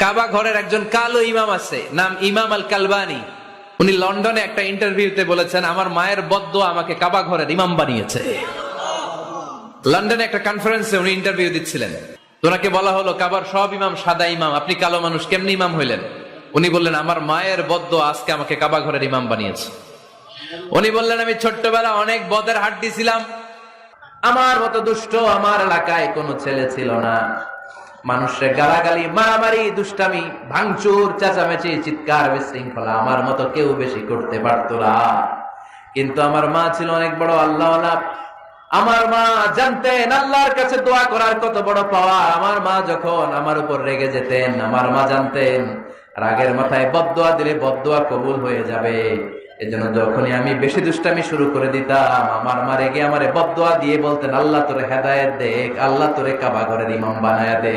কাবা ঘরের একজন কালো ইমাম আছে, নাম ইমাম আল কালবানি। উনি লন্ডনে একটা ইন্টারভিউতে বলেছেন, আমার মায়ের বদ্দুয়া আমাকে কাবা ঘরের ইমাম বানিয়েছে। লন্ডনে একটা কনফারেন্সে উনি ইন্টারভিউ দিচ্ছিলেন। ওনাকে বলা হলো, কাবার সব ইমাম সাদা ইমাম, আপনি কালো মানুষ, কেমনি ইমাম হইলেন? উনি বললেন, আমার মায়ের বদ্দুয়া আজকে আমাকে কাবা ঘরের ইমাম বানিয়েছে। উনি বললেন, আমি ছোট্টবেলা অনেক বদের হাড্ডি ছিলাম, আমার মতো দুষ্ট আমার এলাকায় কোনো ছেলে ছিল না। মানুষের গালাগালি, মারামারি, দুষ্টামি, ভাঙচুর, চেঁচামেচি, চিৎকার, বিশৃঙ্খলা আমার মতো কেউ বেশি করতে পারতো না। কিন্তু আমার মা ছিল অনেক বড় আল্লাহওয়ালা। আমার মা জানতেন আল্লাহর কাছে দোয়া করার কত বড় পাওয়া। আমার মা যখন আমার উপর রেগে যেতেন, আমার মা জানতেন রাগের মাথায় বদদোয়া দিলে বদদোয়া কবুল হয়ে যাবে। এজন্য যখনই আমি বেশি দুষ্টামি শুরু করে দিতাম, আমার মা রেগে আমারে বদদোয়া দিয়ে বলতেন, আল্লাহ তোরে হেদায়েত দেখ, আল্লাহ তোরে কাবা ঘরের ইমাম বানায়া দে।